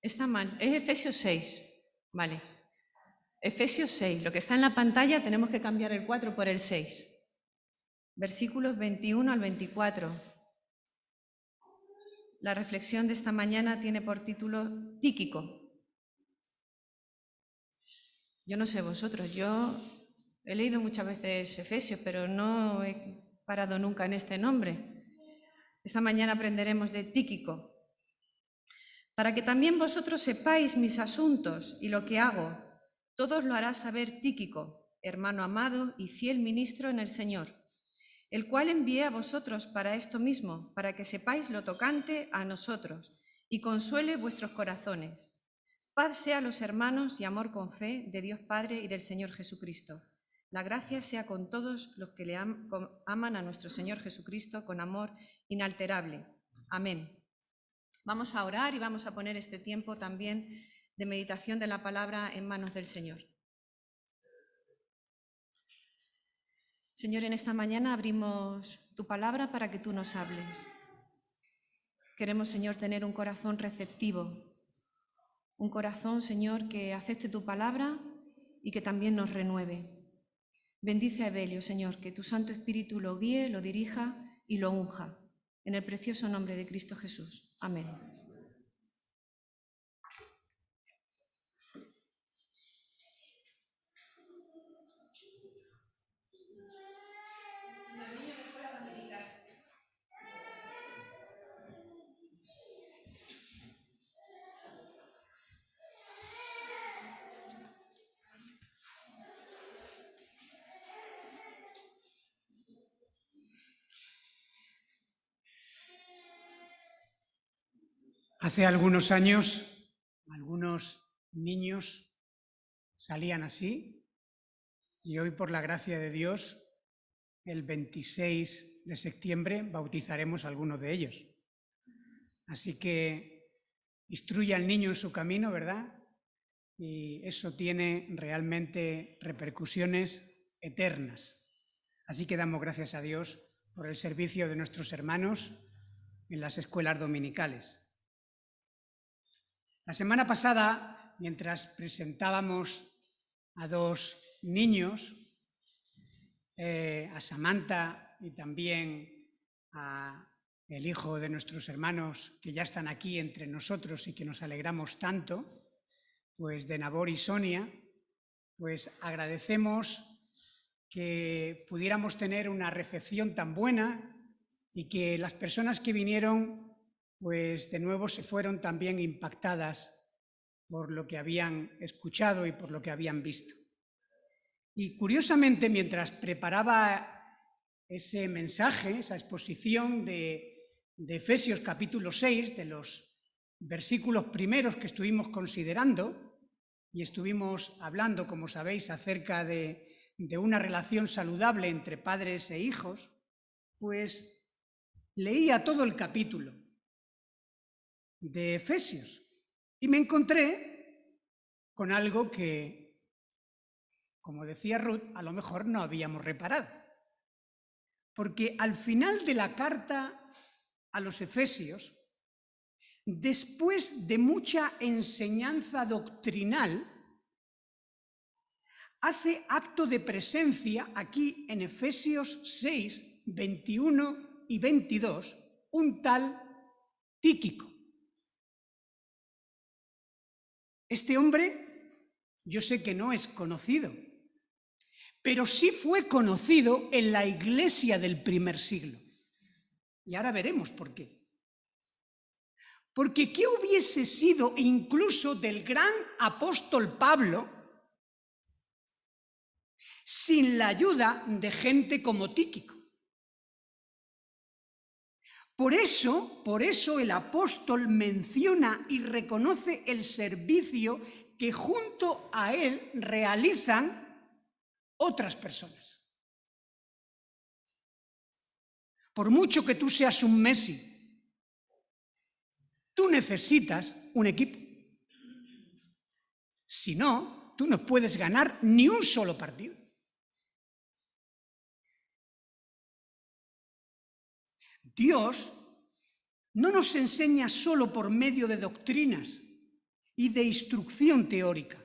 Está mal, es Efesios 6. Vale. Efesios 6, lo que está en la pantalla tenemos que cambiar el 4 por el 6. Versículos 21 al 24. La reflexión de esta mañana tiene por título Tíquico. Yo no sé vosotros, yo he leído muchas veces Efesios, pero no he parado nunca en este nombre. Esta mañana aprenderemos de Tíquico. Para que también vosotros sepáis mis asuntos y lo que hago, todos lo hará saber Tíquico, hermano amado y fiel ministro en el Señor, el cual envié a vosotros para esto mismo, para que sepáis lo tocante a nosotros y consuele vuestros corazones. Paz sea a los hermanos y amor con fe de Dios Padre y del Señor Jesucristo. La gracia sea con todos los que le aman a nuestro Señor Jesucristo con amor inalterable. Amén. Vamos a orar y vamos a poner este tiempo también de meditación de la palabra en manos del Señor. Señor, en esta mañana abrimos tu palabra para que tú nos hables. Queremos, Señor, tener un corazón receptivo, un corazón, Señor, que acepte tu palabra y que también nos renueve. Bendice a Evelio, Señor, que tu Santo Espíritu lo guíe, lo dirija y lo unja. En el precioso nombre de Cristo Jesús. Amén. Hace algunos años, algunos niños salían así y hoy, por la gracia de Dios, el 26 de septiembre bautizaremos a algunos de ellos. Así que instruye al niño en su camino, ¿verdad? Y eso tiene realmente repercusiones eternas. Así que damos gracias a Dios por el servicio de nuestros hermanos en las escuelas dominicales. La semana pasada, mientras presentábamos a dos niños, a Samantha y también a el hijo de nuestros hermanos que ya están aquí entre nosotros y que nos alegramos tanto, pues de Nabor y Sonia, pues agradecemos que pudiéramos tener una recepción tan buena y que las personas que vinieron, pues de nuevo se fueron también impactadas por lo que habían escuchado y por lo que habían visto. Y curiosamente, mientras preparaba ese mensaje, esa exposición de Efesios capítulo 6, de los versículos primeros que estuvimos considerando, y estuvimos hablando, como sabéis, acerca de una relación saludable entre padres e hijos, pues leía todo el capítulo de Efesios y me encontré con algo que, como decía Ruth, a lo mejor no habíamos reparado. Porque al final de la carta a los Efesios, después de mucha enseñanza doctrinal, hace acto de presencia aquí en Efesios 6, 21 y 22, un tal Tíquico. Este hombre, yo sé que no es conocido, pero sí fue conocido en la iglesia del primer siglo. Y ahora veremos por qué. Porque ¿qué hubiese sido incluso del gran apóstol Pablo sin la ayuda de gente como Tíquico? Por eso el apóstol menciona y reconoce el servicio que junto a él realizan otras personas. Por mucho que tú seas un Messi, tú necesitas un equipo. Si no, tú no puedes ganar ni un solo partido. Dios no nos enseña solo por medio de doctrinas, y de instrucción teórica.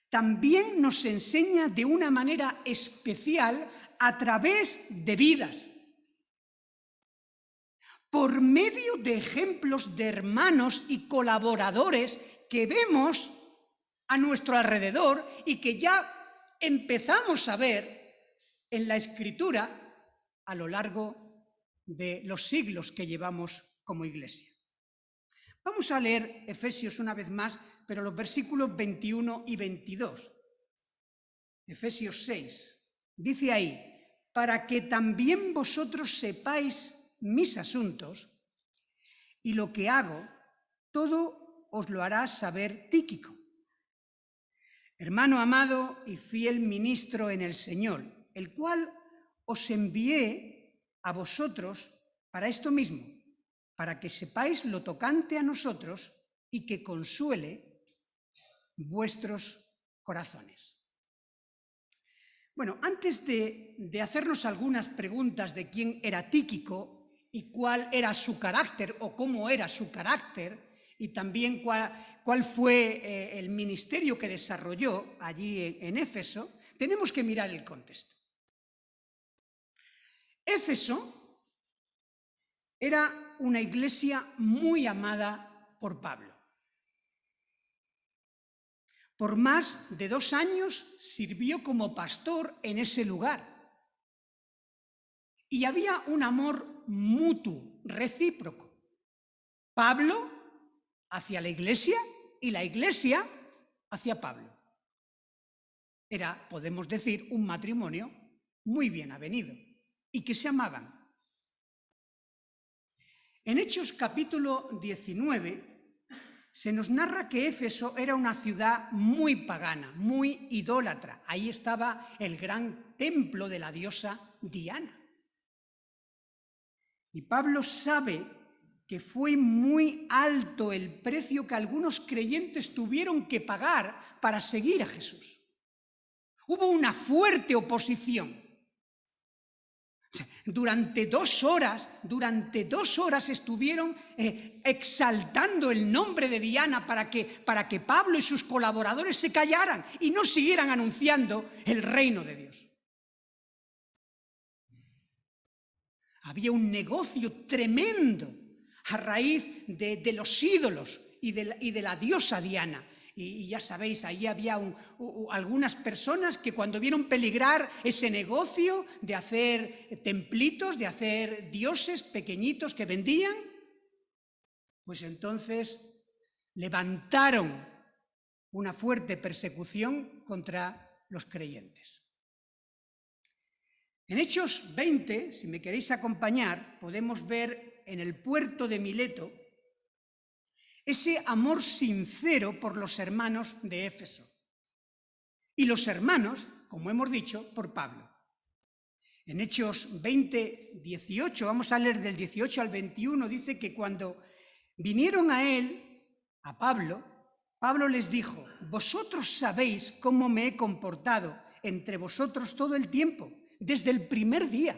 También nos enseña de una manera especial a través de vidas, por medio de ejemplos de hermanos y colaboradores que vemos a nuestro alrededor y que ya empezamos a ver en la Escritura a lo largo de los siglos que llevamos como Iglesia. Vamos a leer Efesios una vez más, pero los versículos 21 y 22. Efesios 6. Dice ahí, para que también vosotros sepáis mis asuntos y lo que hago, todo os lo hará saber Tíquico, hermano amado y fiel ministro en el Señor, el cual os envié a vosotros para esto mismo, para que sepáis lo tocante a nosotros y que consuele vuestros corazones. Bueno, antes de hacernos algunas preguntas de quién era Tíquico y cuál era su carácter o cómo era su carácter, y también cuál fue el ministerio que desarrolló allí en Éfeso, tenemos que mirar el contexto. Éfeso era una iglesia muy amada por Pablo. Por más de 2 años sirvió como pastor en ese lugar. Y había un amor mutuo, recíproco. Pablo hacia la iglesia y la iglesia hacia Pablo. Era, podemos decir, un matrimonio muy bien avenido y que se amaban. En Hechos capítulo 19 se nos narra que Éfeso era una ciudad muy pagana, muy idólatra. Ahí estaba el gran templo de la diosa Diana. Y Pablo sabe que fue muy alto el precio que algunos creyentes tuvieron que pagar para seguir a Jesús. Hubo una fuerte oposición. Durante 2 horas estuvieron exaltando el nombre de Diana para que Pablo y sus colaboradores se callaran y no siguieran anunciando el reino de Dios. Había un negocio tremendo a raíz de los ídolos y de la diosa Diana. Y ya sabéis, ahí había algunas personas que cuando vieron peligrar ese negocio de hacer templitos, de hacer dioses pequeñitos que vendían, pues entonces levantaron una fuerte persecución contra los creyentes. En Hechos 20, si me queréis acompañar, podemos ver en el puerto de Mileto ese amor sincero por los hermanos de Éfeso. Y los hermanos, como hemos dicho, por Pablo. En Hechos 20, 18, vamos a leer del 18 al 21, dice que cuando vinieron a él, a Pablo, Pablo les dijo, vosotros sabéis cómo me he comportado entre vosotros todo el tiempo, desde el primer día.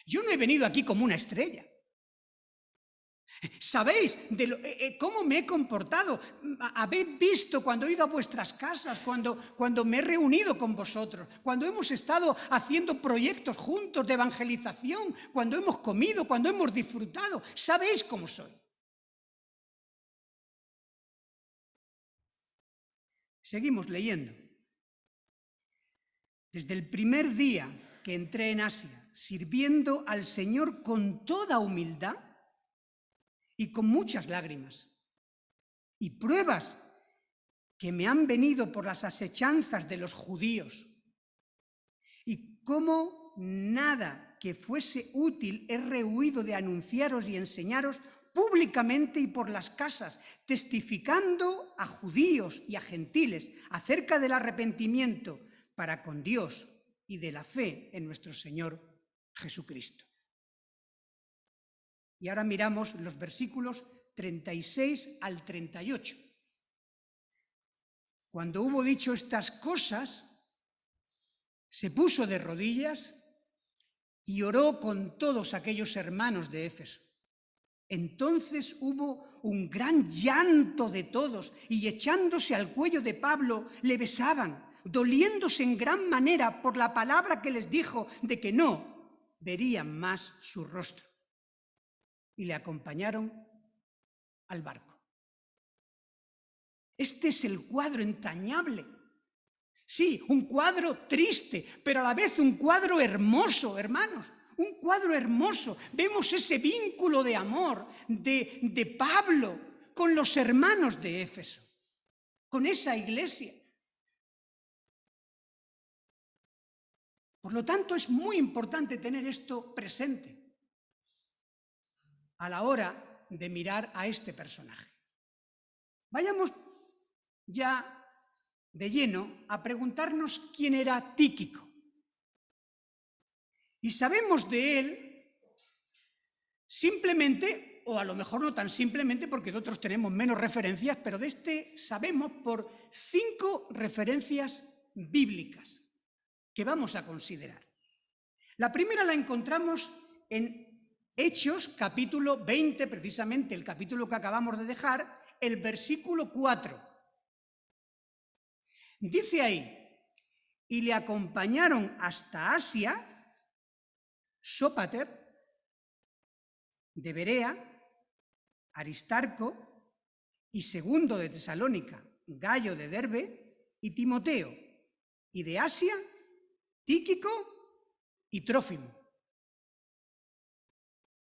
Yo no he venido aquí como una estrella. ¿Sabéis cómo me he comportado? Habéis visto cuando he ido a vuestras casas, cuando me he reunido con vosotros, cuando hemos estado haciendo proyectos juntos de evangelización, cuando hemos comido, cuando hemos disfrutado. ¿Sabéis cómo soy? Seguimos leyendo. Desde el primer día que entré en Asia, sirviendo al Señor con toda humildad, y con muchas lágrimas y pruebas que me han venido por las asechanzas de los judíos, y como nada que fuese útil he rehuido de anunciaros y enseñaros públicamente y por las casas, testificando a judíos y a gentiles acerca del arrepentimiento para con Dios y de la fe en nuestro Señor Jesucristo. Y ahora miramos los versículos 36 al 38. Cuando hubo dicho estas cosas, se puso de rodillas y oró con todos aquellos hermanos de Éfeso. Entonces hubo un gran llanto de todos y echándose al cuello de Pablo le besaban, doliéndose en gran manera por la palabra que les dijo de que no verían más su rostro. Y le acompañaron al barco. Este es el cuadro entrañable. Sí, un cuadro triste, pero a la vez un cuadro hermoso, hermanos. Un cuadro hermoso. Vemos ese vínculo de amor de Pablo con los hermanos de Éfeso, con esa iglesia. Por lo tanto, es muy importante tener esto presente a la hora de mirar a este personaje. Vayamos ya de lleno a preguntarnos quién era Tíquico. Y sabemos de él simplemente, o a lo mejor no tan simplemente porque de otros tenemos menos referencias, pero de este sabemos por 5 referencias bíblicas que vamos a considerar. La primera la encontramos en Hechos, capítulo 20, precisamente el capítulo que acabamos de dejar, el versículo 4. Dice ahí, y le acompañaron hasta Asia, Sópater, de Berea, Aristarco y Segundo de Tesalónica, Gayo de Derbe y Timoteo, y de Asia, Tíquico y Trófimo.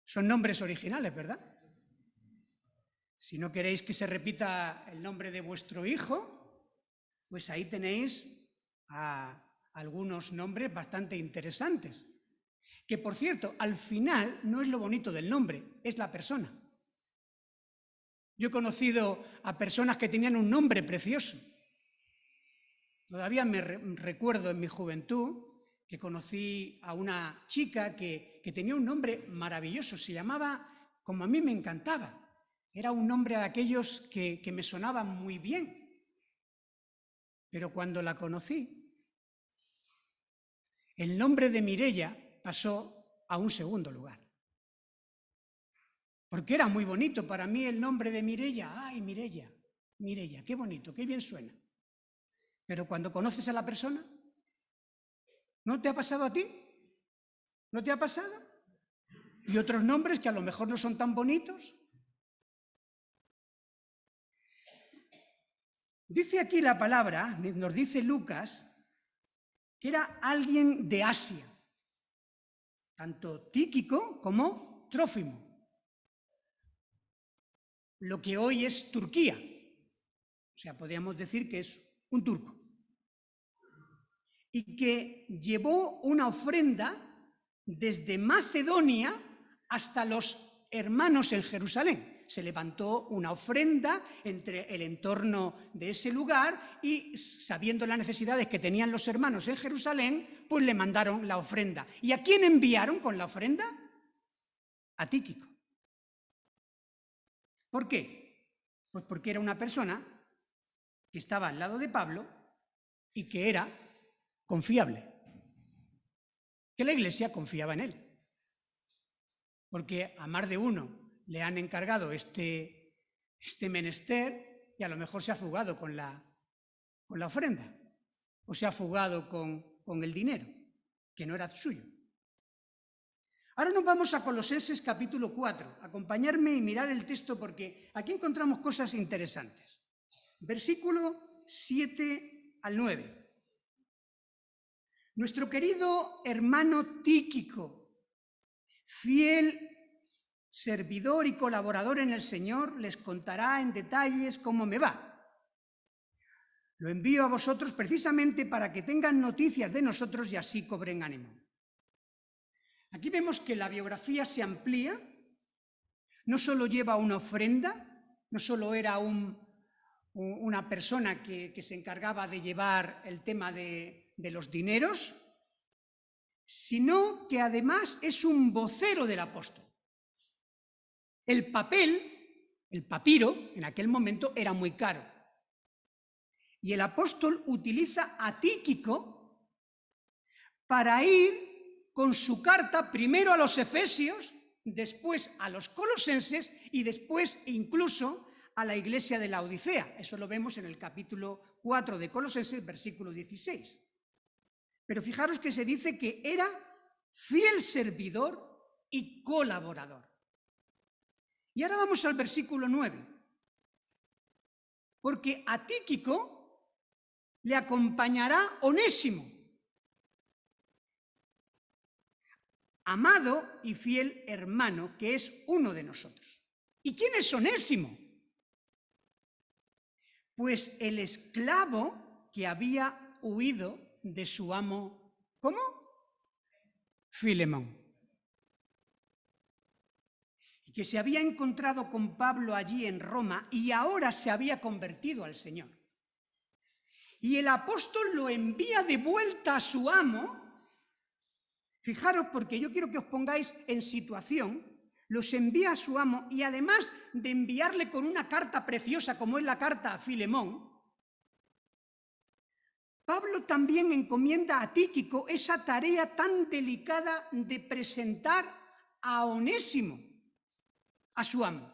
Son nombres originales, ¿verdad? Si no queréis que se repita el nombre de vuestro hijo, pues ahí tenéis algunos nombres bastante interesantes. Que, por cierto, al final no es lo bonito del nombre, es la persona. Yo he conocido a personas que tenían un nombre precioso. Todavía me recuerdo en mi juventud que conocí a una chica que tenía un nombre maravilloso, se llamaba, como a mí me encantaba, era un nombre de aquellos que me sonaban muy bien. Pero cuando la conocí, el nombre de Mireia pasó a un segundo lugar. Porque era muy bonito para mí el nombre de Mireia. ¡Ay, Mireia! Mireia, qué bonito, qué bien suena. Pero cuando conoces a la persona, ¿no te ha pasado a ti? ¿No te ha pasado? Y otros nombres que a lo mejor no son tan bonitos. Dice aquí la palabra, nos dice Lucas, que era alguien de Asia, tanto Tíquico como Trófimo, lo que hoy es Turquía. O sea, podríamos decir que es un turco. Y que llevó una ofrenda desde Macedonia hasta los hermanos en Jerusalén. Se levantó una ofrenda entre el entorno de ese lugar y, sabiendo las necesidades que tenían los hermanos en Jerusalén, pues le mandaron la ofrenda. ¿Y a quién enviaron con la ofrenda? A Tíquico. ¿Por qué? Pues porque era una persona que estaba al lado de Pablo y que era confiable, que la Iglesia confiaba en él. Porque a más de uno le han encargado este menester y a lo mejor se ha fugado con la ofrenda o se ha fugado con el dinero, que no era suyo. Ahora nos vamos a Colosenses capítulo 4. Acompañarme y mirar el texto porque aquí encontramos cosas interesantes. Versículo 7 al 9. Nuestro querido hermano Tíquico, fiel servidor y colaborador en el Señor, les contará en detalles cómo me va. Lo envío a vosotros precisamente para que tengan noticias de nosotros y así cobren ánimo. Aquí vemos que la biografía se amplía, no solo lleva una ofrenda, no solo era una persona que se encargaba de llevar el tema de los dineros, sino que además es un vocero del apóstol. El papel, el papiro, en aquel momento era muy caro. Y el apóstol utiliza a Tíquico para ir con su carta primero a los efesios después a los colosenses y después incluso a la iglesia de la Odisea. Eso lo vemos en el capítulo 4 de Colosenses, versículo 16. Pero fijaros que se dice que era fiel servidor y colaborador. Y ahora vamos al versículo 9. Porque a Tíquico le acompañará Onésimo, amado y fiel hermano, que es uno de nosotros. ¿Y quién es Onésimo? Pues el esclavo que había huido de su amo, ¿cómo? Filemón. Y que se había encontrado con Pablo allí en Roma y ahora se había convertido al Señor. Y el apóstol lo envía de vuelta a su amo. Fijaros, porque yo quiero que os pongáis en situación, los envía a su amo y además de enviarle con una carta preciosa como es la carta a Filemón, Pablo también encomienda a Tíquico esa tarea tan delicada de presentar a Onésimo, a su amo,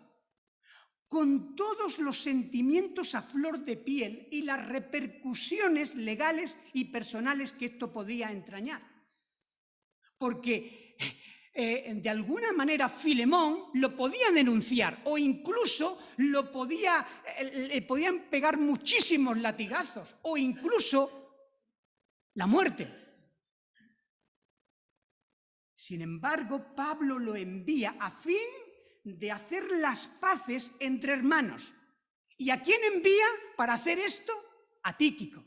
con todos los sentimientos a flor de piel y las repercusiones legales y personales que esto podía entrañar. Porque de alguna manera Filemón lo podía denunciar o incluso le podían pegar muchísimos latigazos o incluso la muerte. Sin embargo, Pablo lo envía a fin de hacer las paces entre hermanos. ¿Y a quién envía para hacer esto? A Tíquico.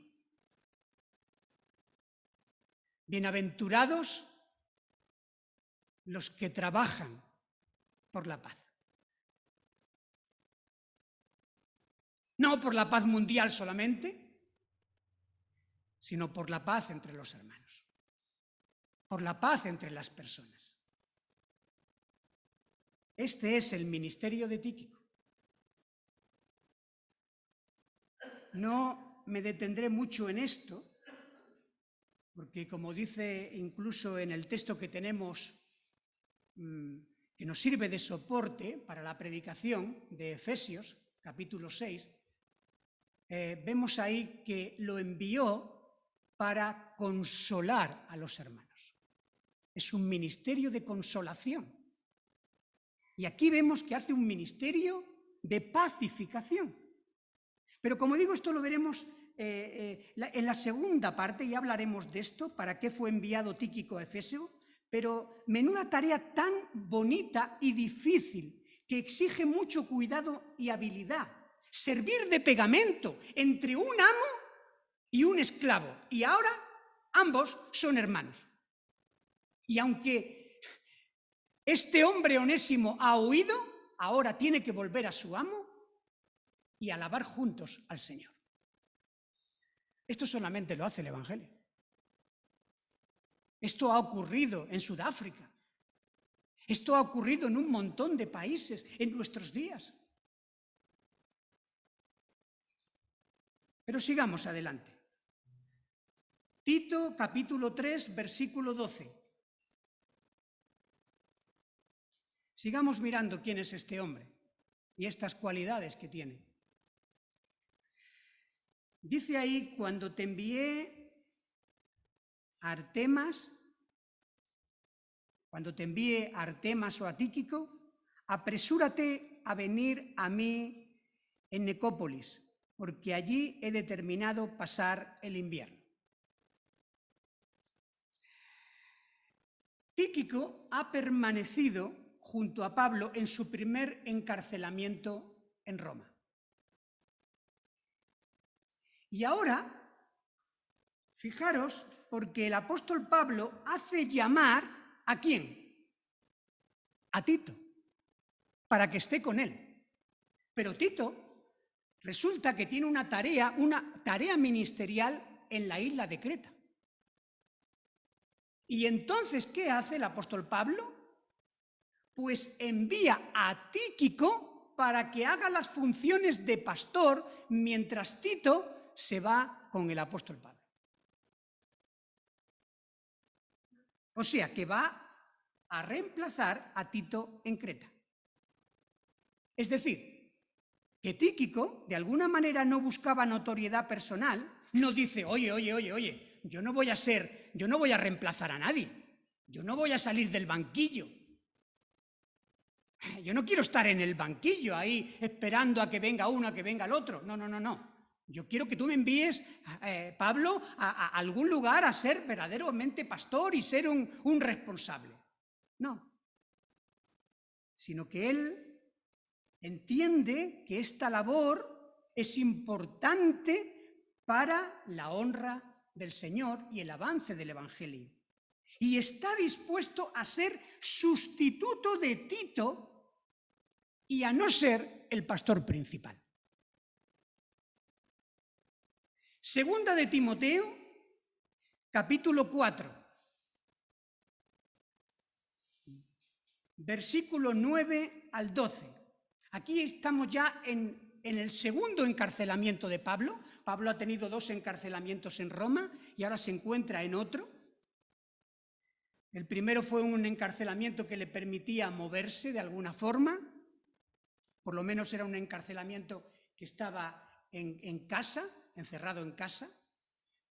Bienaventurados los que trabajan por la paz. No por la paz mundial solamente, sino por la paz entre los hermanos, por la paz entre las personas. Este es el ministerio de Tíquico. No me detendré mucho en esto, porque como dice incluso en el texto que tenemos, que nos sirve de soporte para la predicación de Efesios, capítulo 6, vemos ahí que lo envió para consolar a los hermanos. Es un ministerio de consolación. Y aquí vemos que hace un ministerio de pacificación. Pero como digo, esto lo veremos en la segunda parte, y hablaremos de esto, para qué fue enviado Tíquico a Efeso, pero menuda tarea tan bonita y difícil que exige mucho cuidado y habilidad. Servir de pegamento entre un amo y un esclavo. Y ahora ambos son hermanos. Y aunque este hombre Onésimo ha huido, ahora tiene que volver a su amo y alabar juntos al Señor. Esto solamente lo hace el Evangelio. Esto ha ocurrido en Sudáfrica. Esto ha ocurrido en un montón de países en nuestros días. Pero sigamos adelante. Tito, capítulo 3, versículo 12. Sigamos mirando quién es este hombre y estas cualidades que tiene. Dice ahí, cuando te envié a Artemas, o a Tíquico, apresúrate a venir a mí en Nicópolis, porque allí he determinado pasar el invierno. Tíquico ha permanecido junto a Pablo en su primer encarcelamiento en Roma. Y ahora, fijaros, porque el apóstol Pablo hace llamar ¿a quién? A Tito, para que esté con él. Pero Tito resulta que tiene una tarea ministerial en la isla de Creta. Y entonces, ¿qué hace el apóstol Pablo? Pues envía a Tíquico para que haga las funciones de pastor mientras Tito se va con el apóstol Pablo. O sea, que va a reemplazar a Tito en Creta. Es decir, que Tíquico de alguna manera no buscaba notoriedad personal, no dice, oye, yo no voy a reemplazar a nadie, yo no voy a salir del banquillo. Yo no quiero estar en el banquillo ahí esperando a que venga uno, a que venga el otro. No. Yo quiero que tú me envíes, Pablo, a algún lugar a ser verdaderamente pastor y ser un responsable. No. Sino que él entiende que esta labor es importante para la honra del Señor y el avance del Evangelio. Y está dispuesto a ser sustituto de Tito y a no ser el pastor principal. Segunda de Timoteo, capítulo 4, versículo 9 al 12. Aquí estamos ya en el segundo encarcelamiento de Pablo. Pablo ha tenido 2 encarcelamientos en Roma y ahora se encuentra en otro. El primero fue un encarcelamiento que le permitía moverse de alguna forma. Por lo menos era un encarcelamiento que estaba en casa, encerrado en casa.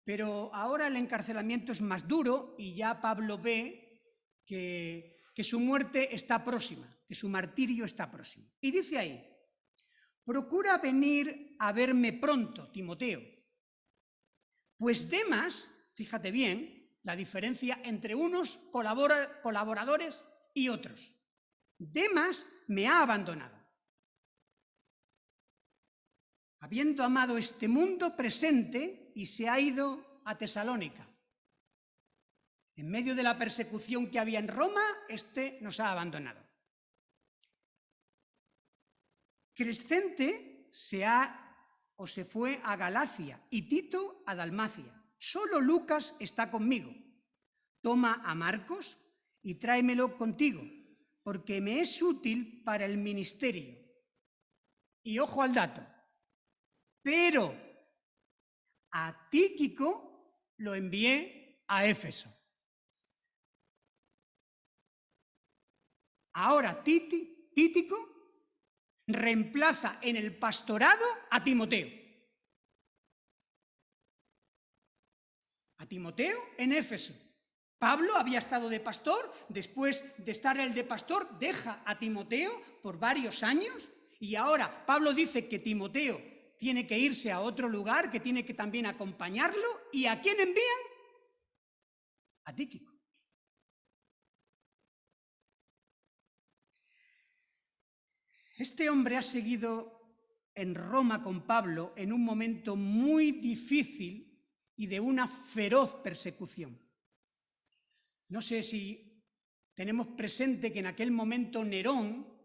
Pero ahora el encarcelamiento es más duro y ya Pablo ve que su muerte está próxima, que su martirio está próximo. Y dice ahí, procura venir a verme pronto, Timoteo, pues Demas, fíjate bien, la diferencia entre unos colaboradores y otros. Demas me ha abandonado, habiendo amado este mundo presente y se ha ido a Tesalónica. En medio de la persecución que había en Roma, este nos ha abandonado. Crescente se fue a Galacia y Tito a Dalmacia. Solo Lucas está conmigo. Toma a Marcos y tráemelo contigo, porque me es útil para el ministerio. Y ojo al dato. Pero a Tíquico lo envié a Éfeso. Ahora Tíquico reemplaza en el pastorado a Timoteo. A Timoteo en Éfeso. Pablo había estado de pastor, después de estar el de pastor, deja a Timoteo por varios años y ahora Pablo dice que Timoteo tiene que irse a otro lugar, que tiene que también acompañarlo. ¿Y a quién envían? A Tíquico. Este hombre ha seguido en Roma con Pablo en un momento muy difícil y de una feroz persecución. No sé si tenemos presente que en aquel momento Nerón,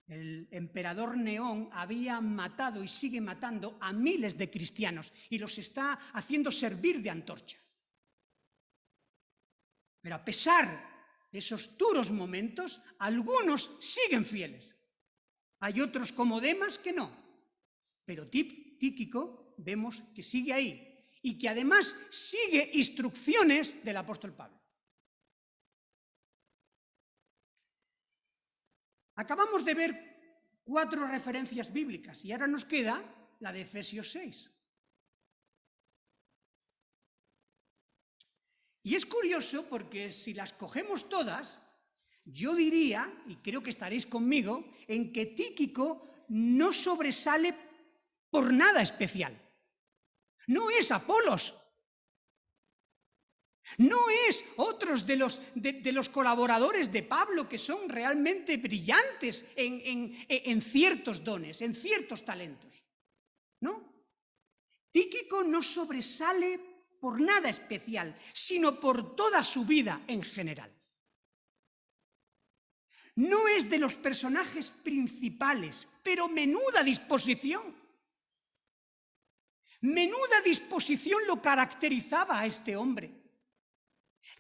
el emperador Nerón, había matado y sigue matando a miles de cristianos y los está haciendo servir de antorcha. Pero a pesar de esos duros momentos, algunos siguen fieles. Hay otros como Demas que no, pero Tíquico vemos que sigue ahí y que además sigue instrucciones del apóstol Pablo. Acabamos de ver 4 referencias bíblicas y ahora nos queda la de Efesios 6. Y es curioso porque si las cogemos todas, yo diría, y creo que estaréis conmigo, en que Tíquico no sobresale por nada especial. No es Apolos. No es otros de los colaboradores de Pablo que son realmente brillantes en ciertos dones, en ciertos talentos. ¿No? Tíquico no sobresale por nada especial, sino por toda su vida en general. No es de los personajes principales, pero menuda disposición. Menuda disposición lo caracterizaba a este hombre.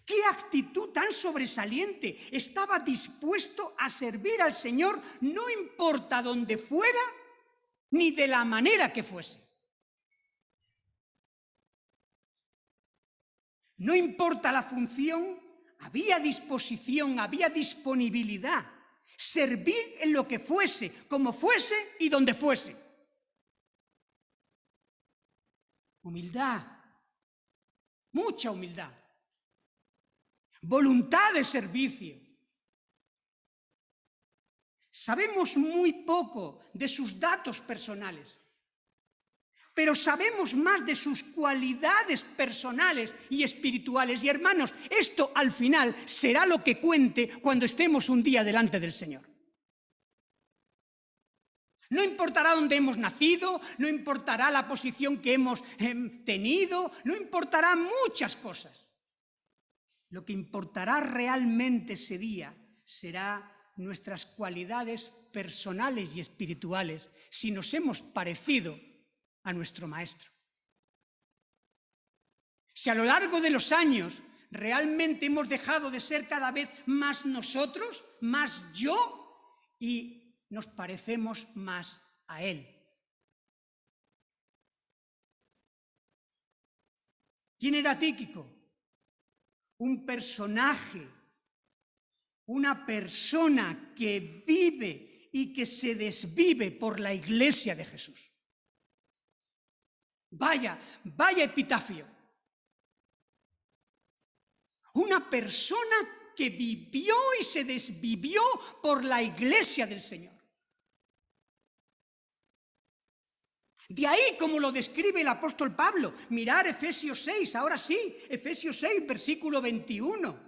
¡Qué actitud tan sobresaliente! Estaba dispuesto a servir al Señor, no importa dónde fuera, ni de la manera que fuese. No importa la función, había disposición, había disponibilidad. Servir en lo que fuese, como fuese y donde fuese. Humildad, mucha humildad. Voluntad de servicio. Sabemos muy poco de sus datos personales, pero sabemos más de sus cualidades personales y espirituales. Y hermanos, esto al final será lo que cuente cuando estemos un día delante del Señor. No importará dónde hemos nacido, no importará la posición que hemos tenido, no importará muchas cosas. Lo que importará realmente ese día será nuestras cualidades personales y espirituales, si nos hemos parecido a nuestro Maestro. Si a lo largo de los años realmente hemos dejado de ser cada vez más nosotros, más yo, y nos parecemos más a Él. ¿Quién era Tíquico? Un personaje, una persona que vive y que se desvive por la Iglesia de Jesús. Vaya epitafio. Una persona que vivió y se desvivió por la Iglesia del Señor. De ahí, como lo describe el apóstol Pablo, mirar Efesios 6, ahora sí, Efesios 6, versículo 21.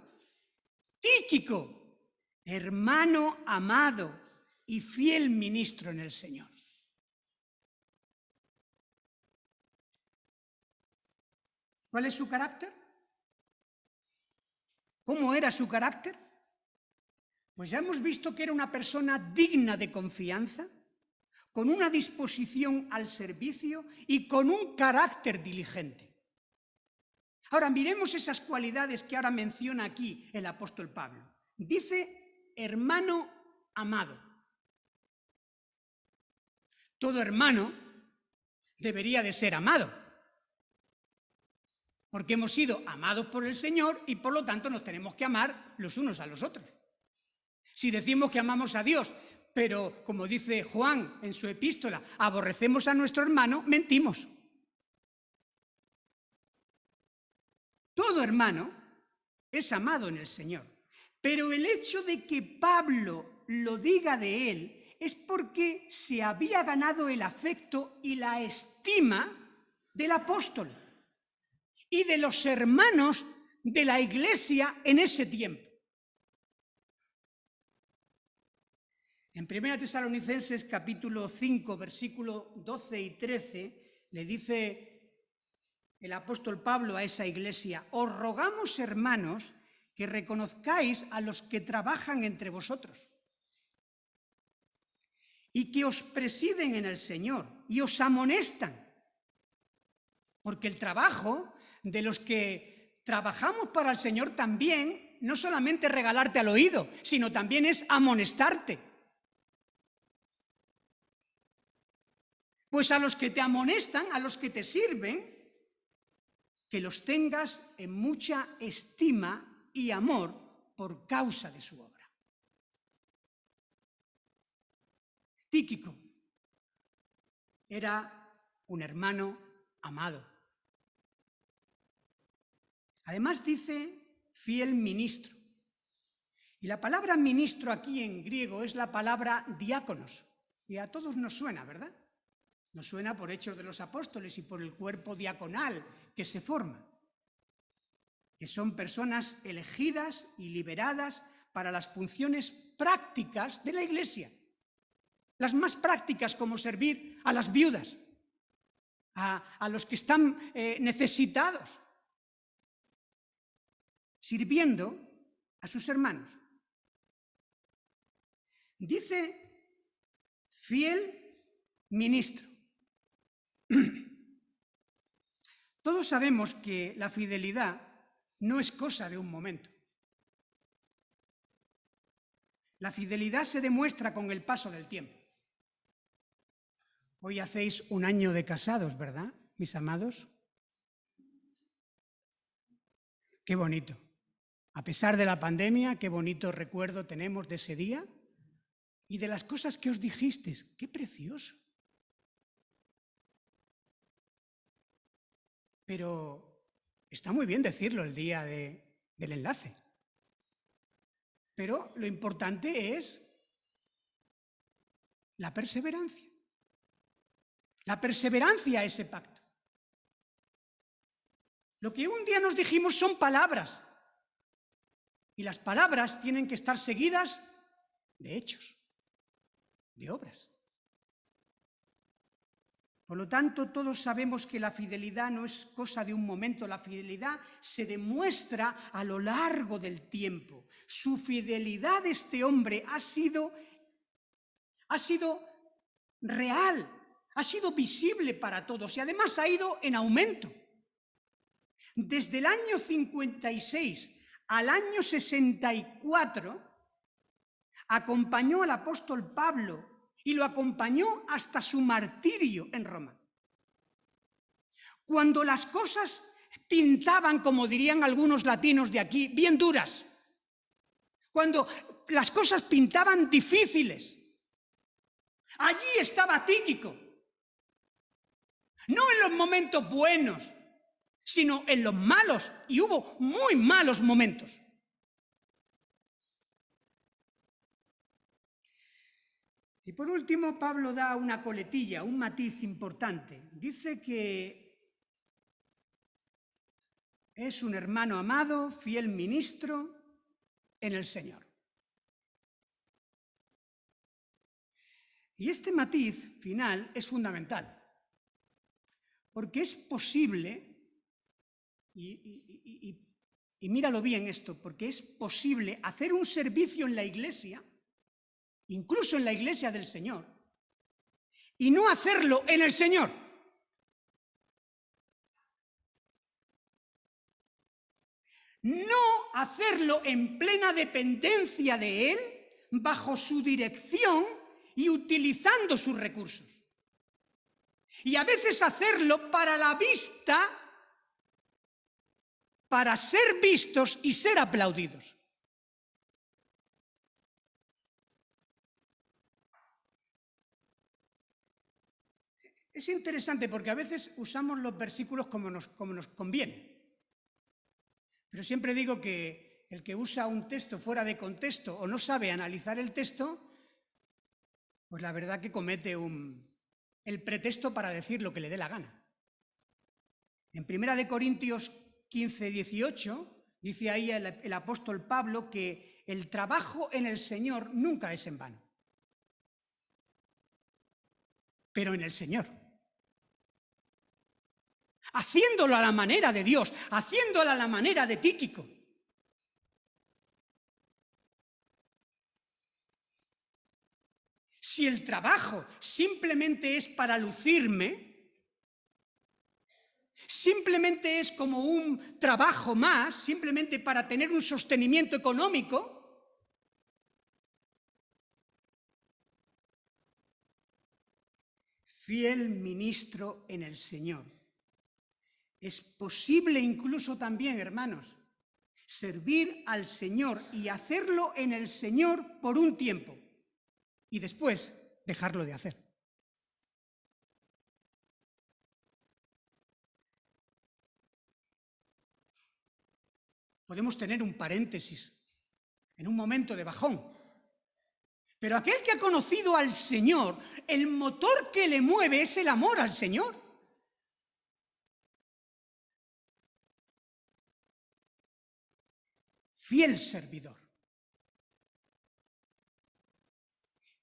Tíquico, hermano amado y fiel ministro en el Señor. ¿Cuál es su carácter? ¿Cómo era su carácter? Pues ya hemos visto que era una persona digna de confianza, con una disposición al servicio y con un carácter diligente. Ahora miremos esas cualidades que ahora menciona aquí el apóstol Pablo. Dice, hermano amado. Todo hermano debería de ser amado, porque hemos sido amados por el Señor y por lo tanto nos tenemos que amar los unos a los otros. Si decimos que amamos a Dios, pero como dice Juan en su epístola, aborrecemos a nuestro hermano, mentimos. Todo hermano es amado en el Señor, pero el hecho de que Pablo lo diga de él es porque se había ganado el afecto y la estima del apóstol y de los hermanos de la Iglesia en ese tiempo. En 1 Tesalonicenses capítulo 5, versículo 12 y 13, le dice el apóstol Pablo a esa iglesia, os rogamos, hermanos, que reconozcáis a los que trabajan entre vosotros y que os presiden en el Señor y os amonestan, porque el trabajo de los que trabajamos para el Señor también no solamente es regalarte al oído, sino también es amonestarte. Pues a los que te amonestan, a los que te sirven, que los tengas en mucha estima y amor por causa de su obra. Tíquico era un hermano amado. Además dice fiel ministro. Y la palabra ministro aquí en griego es la palabra diáconos. Y a todos nos suena, ¿verdad? Nos suena por Hechos de los Apóstoles y por el cuerpo diaconal que se forma, que son personas elegidas y liberadas para las funciones prácticas de la Iglesia. Las más prácticas, como servir a las viudas, a los que están necesitados, sirviendo a sus hermanos. Dice fiel ministro. Todos sabemos que la fidelidad no es cosa de un momento. La fidelidad se demuestra con el paso del tiempo. Hoy hacéis 1 año de casados, ¿verdad, mis amados? Qué bonito. A pesar de la pandemia, qué bonito recuerdo tenemos de ese día y de las cosas que os dijisteis. ¡Qué precioso! Pero está muy bien decirlo el día del enlace. Pero lo importante es la perseverancia. La perseverancia a ese pacto. Lo que un día nos dijimos son palabras. Y las palabras tienen que estar seguidas de hechos, de obras. Por lo tanto, todos sabemos que la fidelidad no es cosa de un momento, la fidelidad se demuestra a lo largo del tiempo. Su fidelidad de este hombre ha sido real, ha sido visible para todos y además ha ido en aumento. Desde el año 56 al año 64, acompañó al apóstol Pablo y lo acompañó hasta su martirio en Roma. Cuando las cosas pintaban, como dirían algunos latinos de aquí, bien duras, cuando las cosas pintaban difíciles, allí estaba Tíquico. No en los momentos buenos, sino en los malos, y hubo muy malos momentos. Y por último, Pablo da una coletilla, un matiz importante. Dice que es un hermano amado, fiel ministro en el Señor. Y este matiz final es fundamental, porque es posible, y míralo bien esto, porque es posible hacer un servicio en la iglesia, incluso en la iglesia del Señor, y no hacerlo en el Señor. No hacerlo en plena dependencia de Él, bajo su dirección y utilizando sus recursos. Y a veces hacerlo para la vista, para ser vistos y ser aplaudidos. Es interesante porque a veces usamos los versículos como nos conviene. Pero siempre digo que el que usa un texto fuera de contexto o no sabe analizar el texto, pues la verdad que comete el pretexto para decir lo que le dé la gana. En 1 Corintios 15, 18, dice ahí el apóstol Pablo que el trabajo en el Señor nunca es en vano. Pero en el Señor. Haciéndolo a la manera de Dios, haciéndolo a la manera de Tíquico. Si el trabajo simplemente es para lucirme, simplemente es como un trabajo más, simplemente para tener un sostenimiento económico, fiel ministro en el Señor. Es posible incluso también, hermanos, servir al Señor y hacerlo en el Señor por un tiempo y después dejarlo de hacer. Podemos tener un paréntesis en un momento de bajón, pero aquel que ha conocido al Señor, el motor que le mueve es el amor al Señor. Fiel servidor.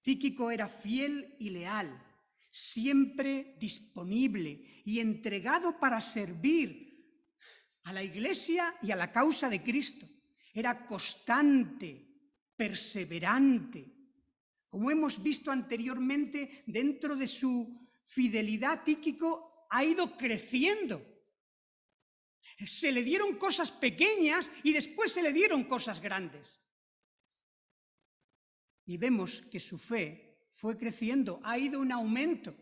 Tíquico era fiel y leal, siempre disponible y entregado para servir a la iglesia y a la causa de Cristo. Era constante, perseverante. Como hemos visto anteriormente, dentro de su fidelidad, Tíquico ha ido creciendo. Se le dieron cosas pequeñas y después se le dieron cosas grandes. Y vemos que su fe fue creciendo, ha ido en aumento.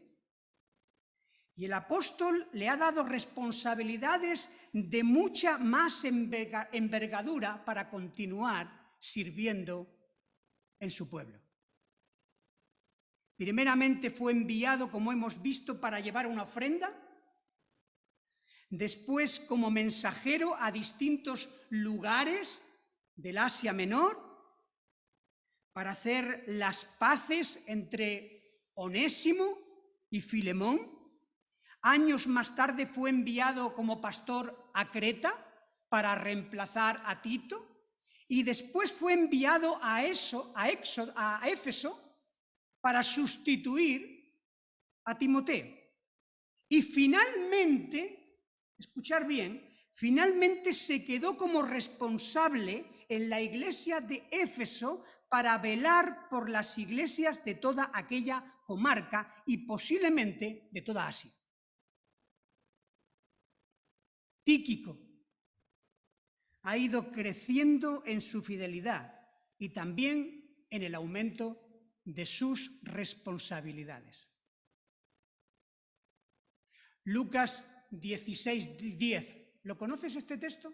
Y el apóstol le ha dado responsabilidades de mucha más envergadura para continuar sirviendo en su pueblo. Primeramente fue enviado, como hemos visto, para llevar una ofrenda. Después como mensajero a distintos lugares del Asia Menor para hacer las paces entre Onésimo y Filemón. Años más tarde fue enviado como pastor a Creta para reemplazar a Tito y después fue enviado a Éfeso para sustituir a Timoteo. Y finalmente, escuchar bien, finalmente se quedó como responsable en la iglesia de Éfeso para velar por las iglesias de toda aquella comarca y posiblemente de toda Asia. Tíquico ha ido creciendo en su fidelidad y también en el aumento de sus responsabilidades. Lucas 16:10. ¿Lo conoces este texto?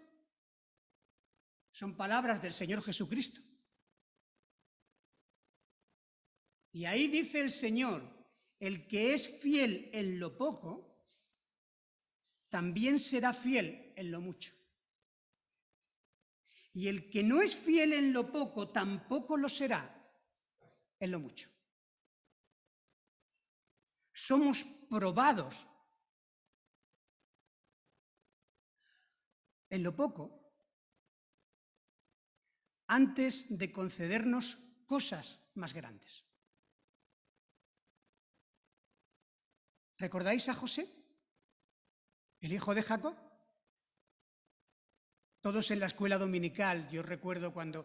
Son palabras del Señor Jesucristo. Y ahí dice el Señor, el que es fiel en lo poco, también será fiel en lo mucho. Y el que no es fiel en lo poco, tampoco lo será en lo mucho. Somos probados en lo poco antes de concedernos cosas más grandes. ¿Recordáis a José, el hijo de Jacob? Todos en la escuela dominical, yo recuerdo cuando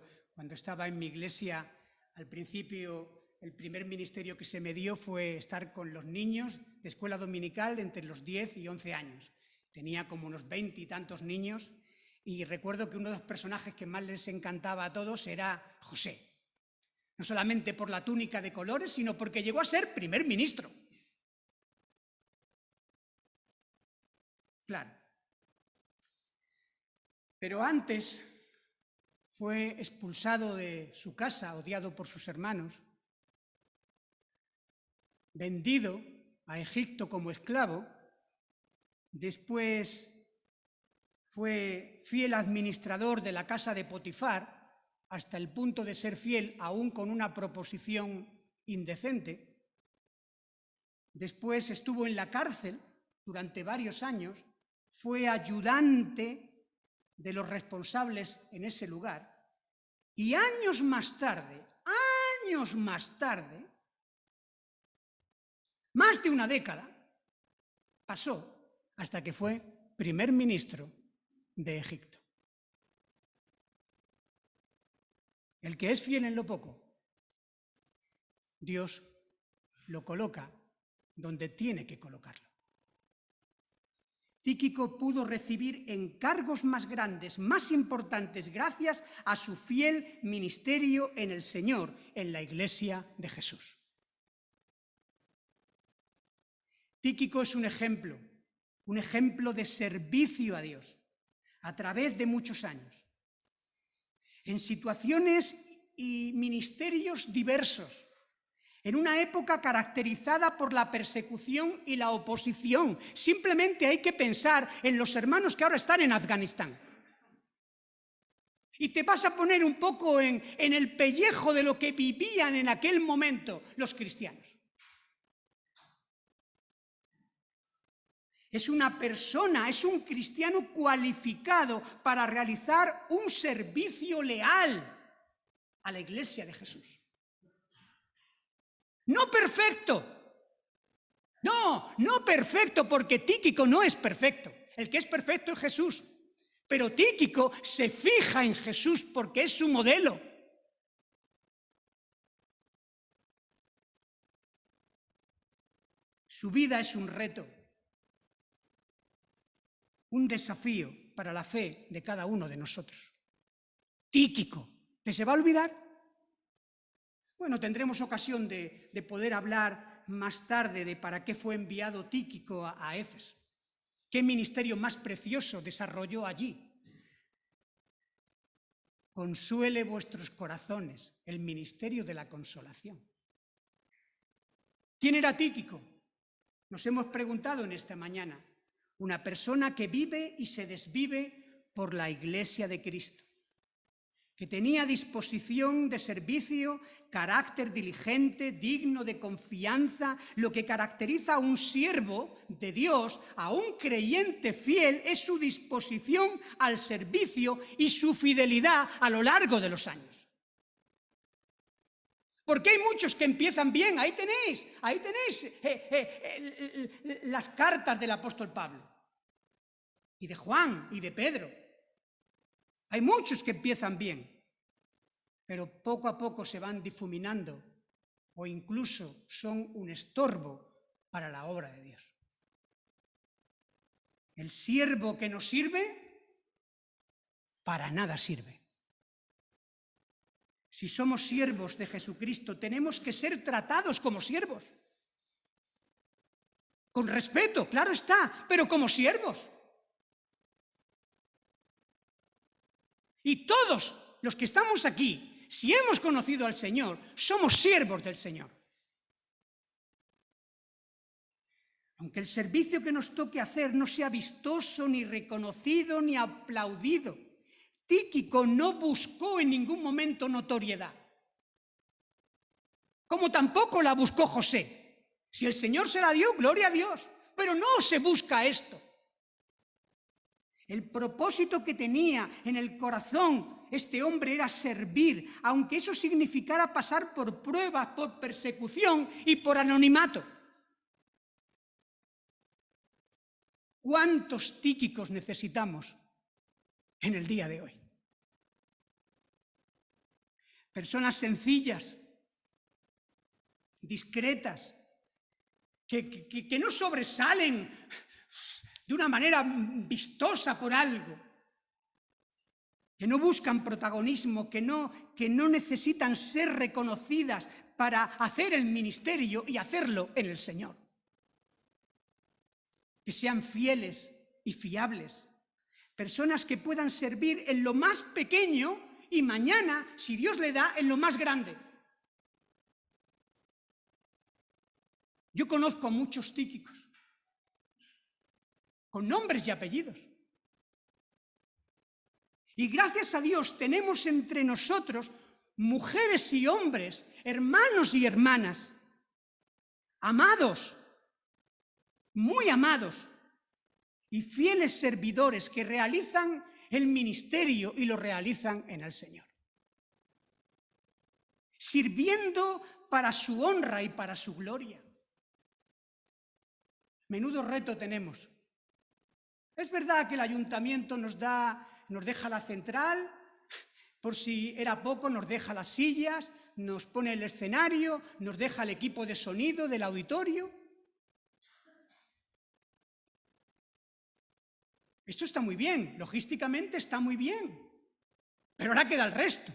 estaba en mi iglesia, al principio el primer ministerio que se me dio fue estar con los niños de escuela dominical entre los 10 y 11 años. Tenía como unos 20 y tantos niños y recuerdo que uno de los personajes que más les encantaba a todos era José. No solamente por la túnica de colores, sino porque llegó a ser primer ministro. Claro. Pero antes fue expulsado de su casa, odiado por sus hermanos, vendido a Egipto como esclavo, después fue fiel administrador de la casa de Potifar, hasta el punto de ser fiel aún con una proposición indecente. Después estuvo en la cárcel durante varios años, fue ayudante de los responsables en ese lugar, y años más tarde, más de una década, pasó hasta que fue primer ministro de Egipto. El que es fiel en lo poco, Dios lo coloca donde tiene que colocarlo. Tíquico pudo recibir encargos más grandes, más importantes, gracias a su fiel ministerio en el Señor, en la Iglesia de Jesús. Tíquico es un ejemplo de servicio a Dios a través de muchos años, en situaciones y ministerios diversos, en una época caracterizada por la persecución y la oposición. Simplemente hay que pensar en los hermanos que ahora están en Afganistán. Y te vas a poner un poco en el pellejo de lo que vivían en aquel momento los cristianos. Es una persona, es un cristiano cualificado para realizar un servicio leal a la Iglesia de Jesús. No perfecto. No perfecto, porque Tíquico no es perfecto. El que es perfecto es Jesús. Pero Tíquico se fija en Jesús porque es su modelo. Su vida es un reto, un desafío para la fe de cada uno de nosotros. Tíquico, ¿te se va a olvidar? Bueno, tendremos ocasión de poder hablar más tarde de para qué fue enviado Tíquico a Éfeso. ¿Qué ministerio más precioso desarrolló allí? Consuele vuestros corazones, el ministerio de la consolación. ¿Quién era Tíquico? Nos hemos preguntado en esta mañana. Una persona que vive y se desvive por la Iglesia de Cristo, que tenía disposición de servicio, carácter diligente, digno de confianza. Lo que caracteriza a un siervo de Dios, a un creyente fiel, es su disposición al servicio y su fidelidad a lo largo de los años. Porque hay muchos que empiezan bien, ahí tenéis las cartas del apóstol Pablo, y de Juan, y de Pedro. Hay muchos que empiezan bien, pero poco a poco se van difuminando o incluso son un estorbo para la obra de Dios. El siervo que no sirve, para nada sirve. Si somos siervos de Jesucristo, tenemos que ser tratados como siervos. Con respeto, claro está, pero como siervos. Y todos los que estamos aquí, si hemos conocido al Señor, somos siervos del Señor. Aunque el servicio que nos toque hacer no sea vistoso, ni reconocido, ni aplaudido, Tíquico no buscó en ningún momento notoriedad, como tampoco la buscó José. Si el Señor se la dio, gloria a Dios, pero no se busca esto. El propósito que tenía en el corazón este hombre era servir, aunque eso significara pasar por pruebas, por persecución y por anonimato. ¿Cuántos Tíquicos necesitamos en el día de hoy? Personas sencillas, discretas, que no sobresalen de una manera vistosa por algo, que no buscan protagonismo, que no necesitan ser reconocidas para hacer el ministerio y hacerlo en el Señor. Que sean fieles y fiables, personas que puedan servir en lo más pequeño y mañana, si Dios le da, en lo más grande. Yo conozco a muchos Tíquicos, con nombres y apellidos. Y gracias a Dios tenemos entre nosotros mujeres y hombres, hermanos y hermanas, amados, muy amados y fieles servidores que realizan el ministerio y lo realizan en el Señor, sirviendo para su honra y para su gloria. Menudo reto tenemos. Es verdad que el ayuntamiento nos deja la central, por si era poco nos deja las sillas, nos pone el escenario, nos deja el equipo de sonido del auditorio. Esto está muy bien, logísticamente está muy bien, pero ahora queda el resto.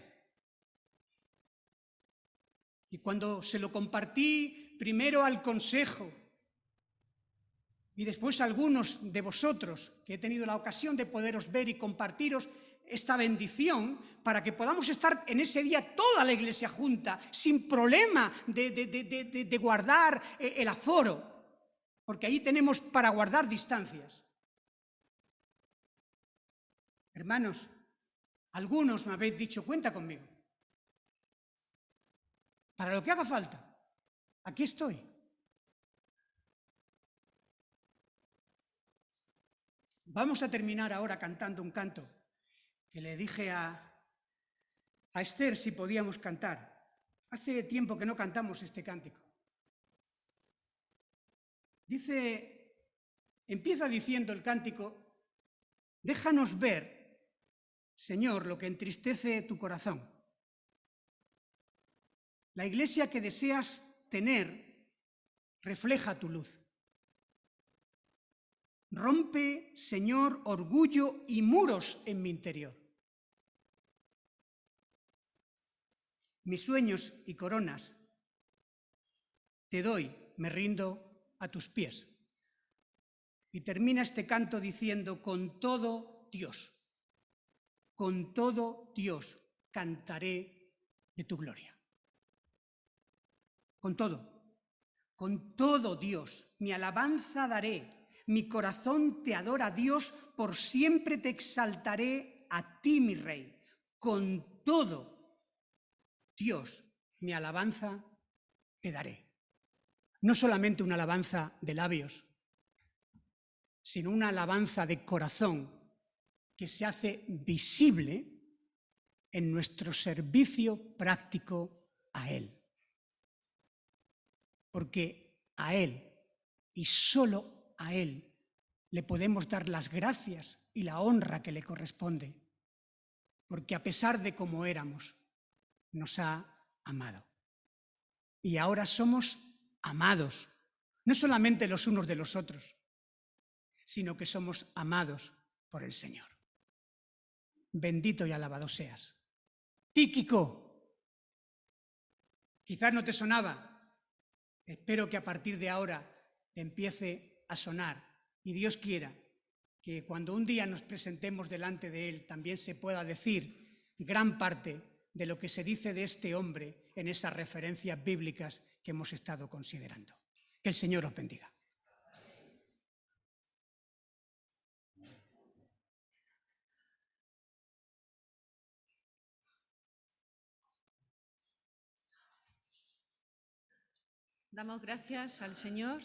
Y cuando se lo compartí primero al consejo y después a algunos de vosotros, que he tenido la ocasión de poderos ver y compartiros esta bendición para que podamos estar en ese día toda la iglesia junta, sin problema de guardar el aforo, porque ahí tenemos para guardar distancias. Hermanos, algunos me habéis dicho, cuenta conmigo. Para lo que haga falta, aquí estoy. Vamos a terminar ahora cantando un canto que le dije a Esther si podíamos cantar. Hace tiempo que no cantamos este cántico. Empieza diciendo el cántico, déjanos ver, Señor, lo que entristece tu corazón. La iglesia que deseas tener refleja tu luz. Rompe, Señor, orgullo y muros en mi interior. Mis sueños y coronas te doy, me rindo a tus pies. Y termina este canto diciendo, con todo Dios cantaré de tu gloria. Con todo Dios, mi alabanza daré, mi corazón te adora, Dios, por siempre te exaltaré a ti, mi Rey. Con todo Dios, mi alabanza te daré. No solamente una alabanza de labios, sino una alabanza de corazón que se hace visible en nuestro servicio práctico a Él. Porque a Él y solo a Él le podemos dar las gracias y la honra que le corresponde, porque a pesar de cómo éramos, nos ha amado. Y ahora somos amados, no solamente los unos de los otros, sino que somos amados por el Señor. Bendito y alabado seas. Tíquico, quizás no te sonaba, espero que a partir de ahora te empiece a sonar y Dios quiera que cuando un día nos presentemos delante de Él también se pueda decir gran parte de lo que se dice de este hombre en esas referencias bíblicas que hemos estado considerando. Que el Señor os bendiga. Damos gracias al Señor